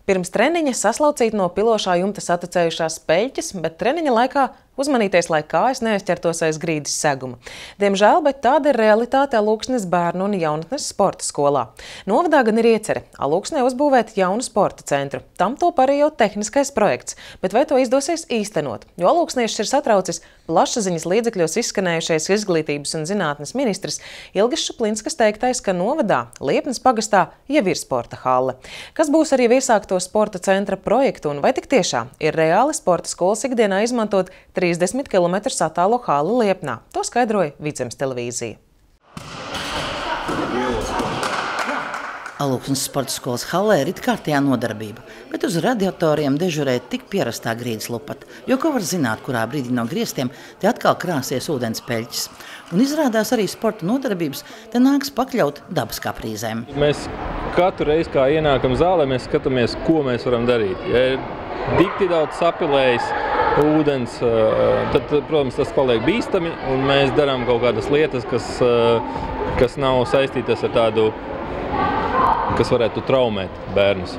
Pirms treniņa saslaucīt no pilošā jumta satucējušās peļķes, bet treniņa laikā uzmanīties, lai kājas neaizķertos aiz grīdas seguma. Diemžēl, bet tāda ir realitāte Alūksnes bērnu un jaunatnes sporta skolā. Novadā gan ir iecere Alūksnē uzbūvēt jaunu sporta centru. Tam top arī jau tehniskais projekts, bet vai to izdosies īstenot? Jo alūksniešus ir satraucis plašsaziņas līdzekļos izskanējušais izglītības un zinātnes ministrs Ilgas Šuplinskas teiktais, ka novadā Liepnes pagastā jau ir sporta halle. Kas būs arī virsākto sporta centra projektu un vai tik tiešām ir reāli sporta skolas ikdienā izmantot 30 km attālo halli Liepnā? To skaidroja Vidzemes televīzija. Alūksnes sporta skolas hallē ir it kārtējā nodarbība, bet uz radiatoriem dežurē tik pierastā grīdas lupata, jo ko var zināt, kurā brīdī no griestiem te atkal krāsies ūdens peļķis. Un izrādās arī sporta nodarbības te nāks pakļaut dabas kaprīzēm. Mēs katru reizi, kā ienākam zālē, mēs skatāmies, ko mēs varam darīt. Ja ir dikti daudz sapilējis ūdens, tad, protams, tas paliek bīstami, un mēs darām kaut kādas lietas, kas nav saistītas ar tādu, kas varētu traumēt bērnus.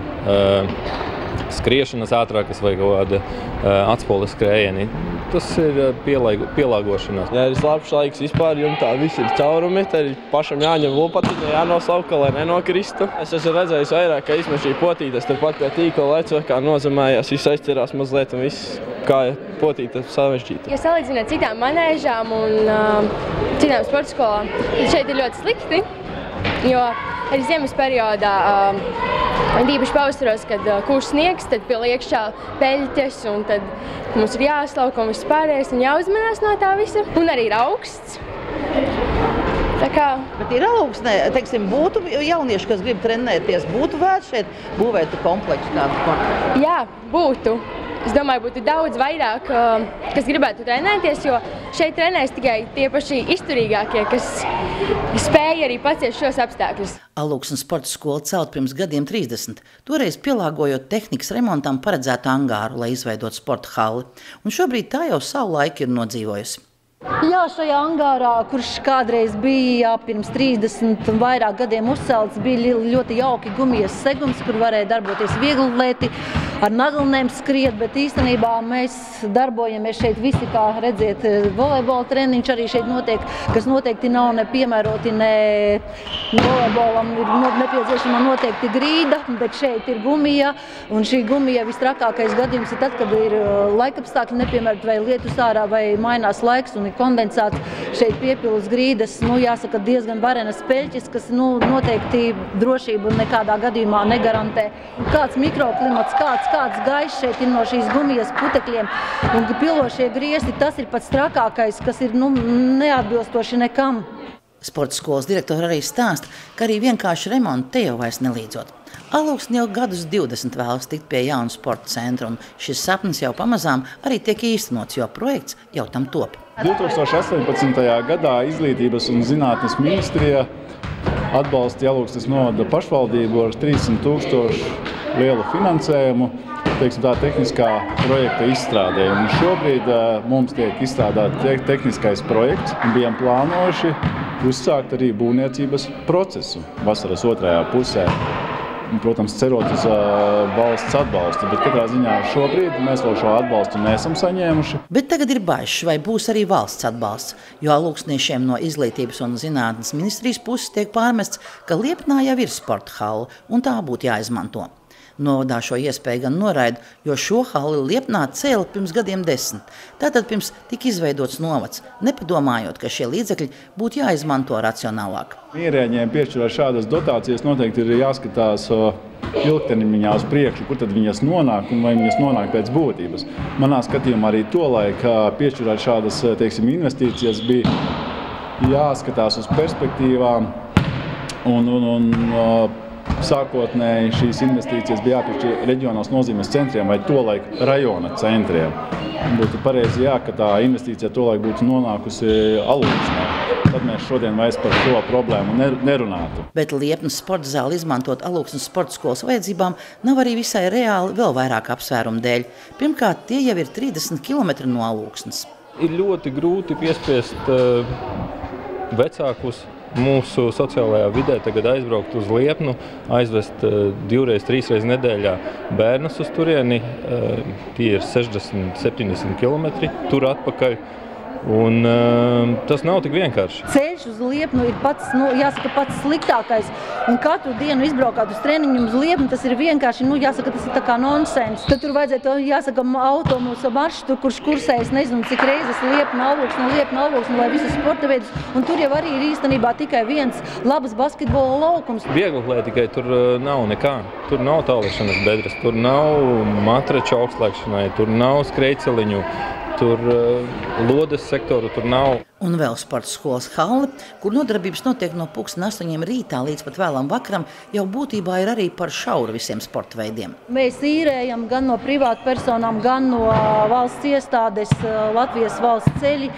Skriešanas ātrākas vai kaut kāda atspoles skrējieni. Tas ir pielāgošanās. Ja ir slapjš laiks vispār, jumtā viss ir caurumi, tad ir pašam jāņem lopatiņa, jānosauka, lai nenokristu. Es esmu redzējis vairāk, ka izmešīja potītes, turpat pie tīkla leco, kā nozemējās, viss aizķerās mazliet un viss kā potīte sarežģīta. Ja salīdzināt citām manēžām un citām sporta skolām, tad šeit ir ļoti slikti, jo arī ziemas periodā, īpaši pavasaros, kad kūš sniegs, tad pie iekšā peļķes, un tad mums ir jāslauka un viss pārējais un jāuzmanās no tā visa. Un arī ir augsts. Tā kā... Bet ir Alūksnē, teiksim, būtu jaunieši, kas grib trenēties, būtu vērts šeit būvēt kompleksu kādu? Jā, būtu. Es domāju, būtu daudz vairāk, kas gribētu trenēties, jo šeit trenēs tikai tie paši izturīgākie, kas spēja arī paciest šos apstākļus. Alūksnes sporta skola celt pirms gadiem 30, toreiz pielāgojot tehnikas remontam paredzētu angāru, lai izveidot sporta halli. Un šobrīd tā jau savu laiku ir nodzīvojusi. Jā, šajā angārā, kurš kādreiz bija pirms 30 un vairāk gadiem uzcelts, bija ļoti jauki gumijas segums, kur varēja darboties vieglatlēti, ar naglnēm skriet, bet īstenībā mēs darbojamies šeit visi, kā redziet, volejbola treniņš arī šeit notiek, kas noteikti nav nepiemēroti, ne volejbolam ir nepieciešama noteikti grīda, bet šeit ir gumija, un šī gumija vistrakākais gadījums ir tad, kad ir laikapstākļi nepiemēroti vai lietus ārā vai mainās laiks un ir kondensāts, šeit piepilus grīdas, jāsaka, diezgan varenas peļķis, kas noteikti drošību nekādā gadījumā negarantē. Kāds mikroklimats, kāds gaiss šeit ir no šīs gumijas putekļiem, un pilošie griesti, tas ir pats trakākais, kas ir neatbilstoši nekam. Sporta skolas direktori arī stāsta, ka arī vienkārši remontu te jau vairs nelīdzot. Alūksne jau gadus 20 vēlas tikt pie jauna sporta centra, un šis sapnis jau pamazām arī tiek īstenots, jo projekts jau tam top. 2018. gadā Izglītības un zinātnes ministrija atbalstīja Alūksnes novada pašvaldību ar 300 000 lielu finansējumu, tā tehniskā projekta izstrādē. Un šobrīd mums tiek izstrādāts tehniskais projekts, un bijām plānojuši uzsākt arī būvniecības procesu vasaras otrajā pusē. Protams, cerot uz valsts atbalstu, bet katrā ziņā šobrīd mēs vēl šo atbalstu neesam saņēmuši. Bet tagad ir bažas, vai būs arī valsts atbalsts, jo alūksniešiem no Izglītības un zinātnes ministrijas puses tiek pārmests, ka Liepnā jau ir sporta halla, un tā būtu jāizmanto. Novadā šo iespēju gan noraida, jo šo halli Liepnā cēla pirms gadiem 10. Tātad pirms tika izveidots novads, nepadomājot, ka šie līdzekļi būtu jāizmanto racionālāk. Ierēģiem piešķirot šādas dotācijas noteikti ir jāskatās ilgtermiņā uz priekšu, kur tad viņas nonāk un vai viņas nonāk pēc būtības. Manā skatījumā arī tolaik piešķirot šādas, investīcijas bija jāskatās uz perspektīvām un sākotnēji šīs investīcijas bija jāpiešķir reģionāls nozīmes centriem vai tolaik rajona centriem. Būtu pareizi ka tā investīcija tolaik būtu nonākusi Alūksnē. Tad mēs šodien vairs par šo problēmu nerunātu. Bet Liepnes sporta zāli izmantot Alūksnes sporta skolas vajadzībām nav arī visai reāli vēl vairāk apsvērumu dēļ. Pirmkārt, tie jau ir 30 km no Alūksnes. Ir ļoti grūti piespiest vecākus mūsu sociālajā vidē tagad aizbraukt uz Liepnu, aizvest 2-3 nedēļā bērnus uz turieni. Tie ir 60-70 kilometri tur atpakaļ. Un tas nav tik vienkārši. Ceļš uz Liepnu ir pats sliktākais. Un katru dienu izbraukāt uz treniņu uz Liepnu, tas ir vienkārši, tas ir tā kā nonsens. Tad tur vajadzētu, autobusu maršrutu, kurš kursējas, nezinu, cik reizes Liepna Alvoksne, lai visus sporta veidus. Un tur jau arī ir īstenībā tikai viens labs basketbola laukums. Vieglatlētikai tur nav nekā. Tur nav tālēšanas bedres, tur nav matraču augstslēgšanai, tur nav skrejceliņu. Tur lodes sektoru tur nav. Un vēl sporta skolas halle, kur nodarbības notiek no 8:00 rītā līdz pat vēlam vakaram, jau būtībā ir arī par šauru visiem sporta veidiem. Mēs īrējam gan no privātpersonām, gan no valsts iestādes, Latvijas valsts ceļi,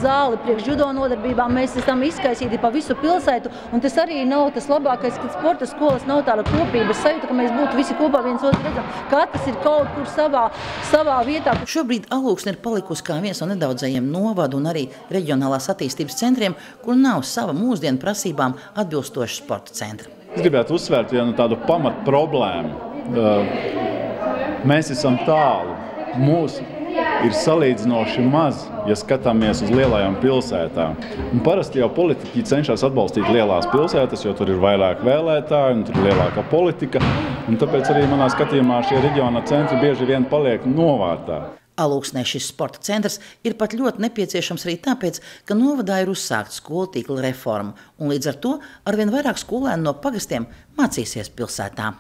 zāli priekš judo nodarbībām. Mēs esam izkaisīti pa visu pilsētu, un tas arī nav tas labākais, kad sporta skolas nav tāda kopības sajūta, ka mēs būtu visi kopā viens otru redzam. Katrs ir kaut kur savā vietā. Šobrīd Alūksne ir palikusi kā viens no nedaudzajiem novadu un arī reģionālās attīstības centriem, kur nav sava mūsdienu prasībām atbilstoša sporta centra. Es gribētu uzsvērt vienu tādu pamat problēmu. Mēs esam tālu. Mūsu ir salīdzinoši maz, ja skatāmies uz lielajām pilsētām. Un parasti jau politiķi cenšas atbalstīt lielās pilsētas, jo tur ir vairāk vēlētāji un tur ir lielāka politika. Un tāpēc arī manā skatījumā šie reģiona centri bieži vien paliek novārtā. Alūksnē šis sporta centrs ir pat ļoti nepieciešams arī tāpēc, ka novadā ir uzsākta skolu tīkla reforma, un līdz ar to arvien vairāk skolēnu no pagastiem mācīsies pilsētā.